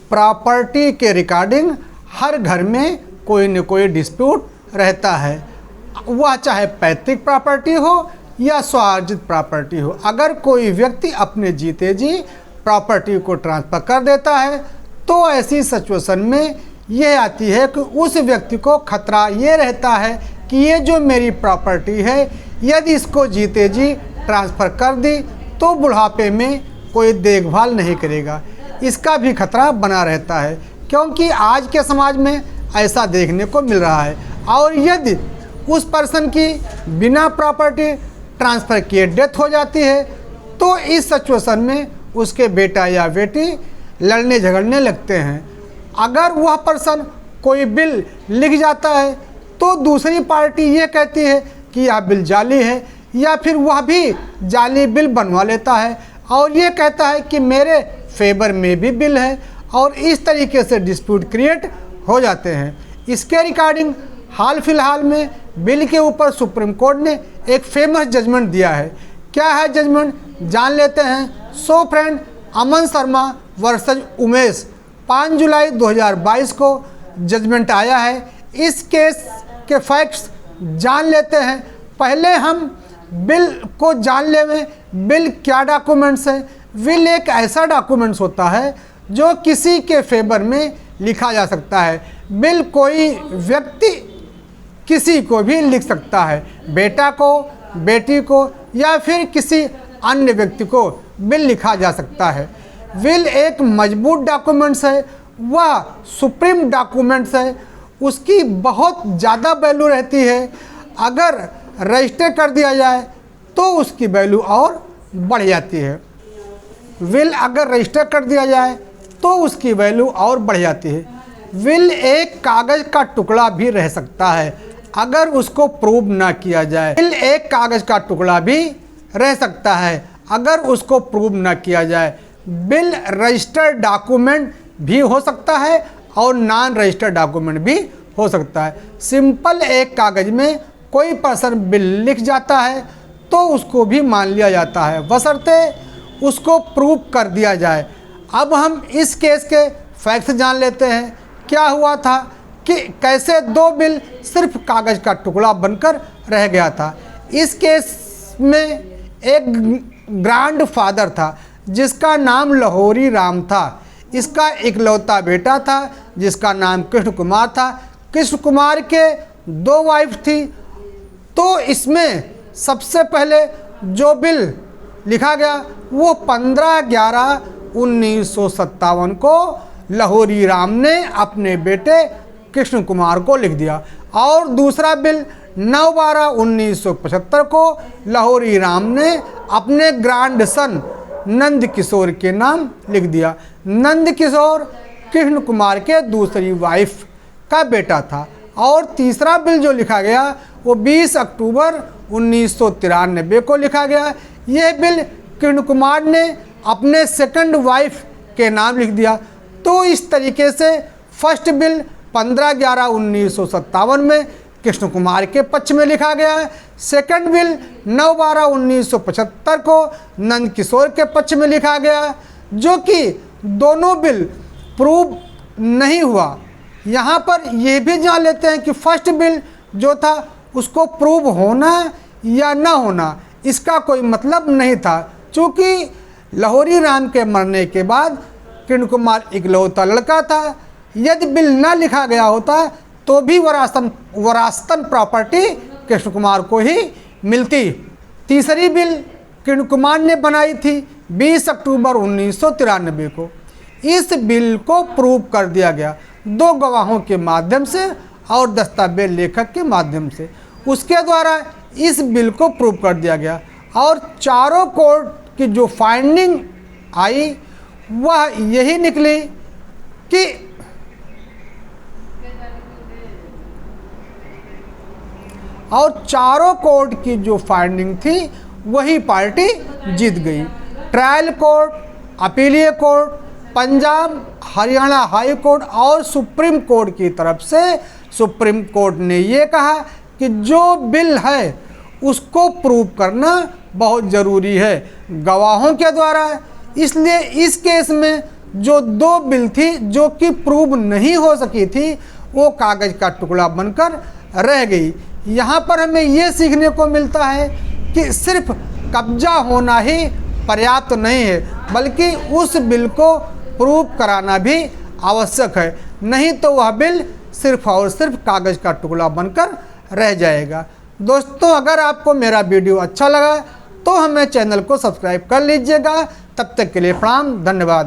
Property के regarding हर घर में कोई न कोई डिस्प्यूट रहता है, वह चाहे पैतृक प्रॉपर्टी हो या स्वार्जित प्रॉपर्टी हो। अगर कोई व्यक्ति अपने जीते जी प्रॉपर्टी को ट्रांसफ़र कर देता है तो ऐसी सिचुएशन में यह आती है कि उस व्यक्ति को खतरा ये रहता है कि ये जो मेरी प्रॉपर्टी है, यदि इसको जीते जी ट्रांसफ़र कर दी तो बुढ़ापे में कोई देखभाल नहीं करेगा, इसका भी खतरा बना रहता है, क्योंकि आज के समाज में ऐसा देखने को मिल रहा है। और यदि उस पर्सन की बिना प्रॉपर्टी ट्रांसफ़र किए डेथ हो जाती है तो इस सिचुएशन में उसके बेटा या बेटी लड़ने झगड़ने लगते हैं। अगर वह पर्सन कोई बिल लिख जाता है तो दूसरी पार्टी ये कहती है कि यह बिल जाली है, या फिर वह भी जाली बिल बनवा लेता है और ये कहता है कि मेरे फेवर में भी बिल है, और इस तरीके से डिस्प्यूट क्रिएट हो जाते हैं। इसके रिगार्डिंग हाल फिलहाल में बिल के ऊपर सुप्रीम कोर्ट ने एक फेमस जजमेंट दिया है। क्या है जजमेंट, जान लेते हैं। सो फ्रेंड, अमन शर्मा वर्सेस उमेश 5 जुलाई 2022 को जजमेंट आया है। इस केस के फैक्ट्स जान लेते हैं। पहले हम बिल को जान लें। बिल क्या डॉक्यूमेंट्स है। विल एक ऐसा डॉक्यूमेंट्स होता है जो किसी के फेवर में लिखा जा सकता है। बिल कोई व्यक्ति किसी को भी लिख सकता है, बेटा को, बेटी को या फिर किसी अन्य व्यक्ति को बिल लिखा जा सकता है। विल एक मजबूत डॉक्यूमेंट्स है, वह सुप्रीम डॉक्यूमेंट्स है, उसकी बहुत ज़्यादा वैल्यू रहती है। अगर रजिस्टर कर दिया जाए तो उसकी वैल्यू और बढ़ जाती है। विल अगर रजिस्टर कर दिया जाए तो उसकी वैल्यू और बढ़ जाती है। विल एक कागज़ का टुकड़ा भी रह सकता है अगर उसको प्रूव ना किया जाए। विल एक कागज़ का टुकड़ा भी रह सकता है अगर उसको प्रूव ना किया जाए। बिल रजिस्टर्ड डॉक्यूमेंट भी हो सकता है और नॉन रजिस्टर्ड डॉक्यूमेंट भी हो सकता है। सिंपल एक कागज़ में कोई पर्सन बिल लिख जाता है तो उसको भी मान लिया जाता है, बशर्ते उसको प्रूव कर दिया जाए। अब हम इस केस के फैक्ट्स जान लेते हैं। क्या हुआ था कि कैसे 2 बिल सिर्फ कागज़ का टुकड़ा बनकर रह गया था। इस केस में एक ग्रैंड फादर था जिसका नाम लाहौरी राम था। इसका इकलौता बेटा था जिसका नाम कृष्ण कुमार था। कृष्ण कुमार के 2 वाइफ थी। तो इसमें सबसे पहले जो बिल लिखा गया वो 15/11/1957 को लाहौरी राम ने अपने बेटे कृष्ण कुमार को लिख दिया, और दूसरा बिल 9/12/1975 को लाहौरी राम ने अपने ग्रैंड सन नंद किशोर के नाम लिख दिया। नंद किशोर कृष्ण कुमार के दूसरी वाइफ का बेटा था। और तीसरा बिल जो लिखा गया वो 20 अक्टूबर 1993 को लिखा गया। यह बिल कृष्ण कुमार ने अपने सेकंड वाइफ के नाम लिख दिया। तो इस तरीके से फर्स्ट बिल 15/11/1957 में कृष्ण कुमार के पक्ष में लिखा गया है। सेकंड बिल 9/12/1975 को नंद किशोर के पक्ष में लिखा गया है, जो कि दोनों बिल प्रूव नहीं हुआ। यहाँ पर यह भी जान लेते हैं कि फर्स्ट बिल जो था उसको प्रूव होना या ना होना इसका कोई मतलब नहीं था, क्योंकि लाहौरी राम के मरने के बाद कृष्ण कुमार इकलौता लड़का था। यदि बिल ना लिखा गया होता तो भी वरासतन प्रॉपर्टी कृष्ण कुमार को ही मिलती। तीसरी बिल कृष्ण कुमार ने बनाई थी 20 अक्टूबर 1993 को। इस बिल को प्रूव कर दिया गया 2 गवाहों के माध्यम से और दस्तावेज लेखक के माध्यम से। उसके द्वारा इस बिल को प्रूव कर दिया गया, और चारों कोर्ट की जो फाइंडिंग आई वह यही निकली कि और चारों कोर्ट की जो फाइंडिंग थी वही पार्टी जीत गई। ट्रायल कोर्ट, अपीलीय court, Punjab Haryana high court और सुप्रीम कोर्ट की तरफ से सुप्रीम कोर्ट ने ये कहा कि जो बिल है उसको प्रूव करना बहुत ज़रूरी है गवाहों के द्वारा। इसलिए इस केस में जो 2 बिल थी जो कि प्रूव नहीं हो सकी थी, वो कागज़ का टुकड़ा बनकर रह गई। यहाँ पर हमें ये सीखने को मिलता है कि सिर्फ कब्जा होना ही पर्याप्त नहीं है, बल्कि उस बिल को प्रूव कराना भी आवश्यक है, नहीं तो वह बिल सिर्फ और सिर्फ कागज़ का टुकड़ा बनकर रह जाएगा। दोस्तों, अगर आपको मेरा वीडियो अच्छा लगा तो हमें चैनल को सब्सक्राइब कर लीजिएगा। तब तक के लिए प्रणाम, धन्यवाद।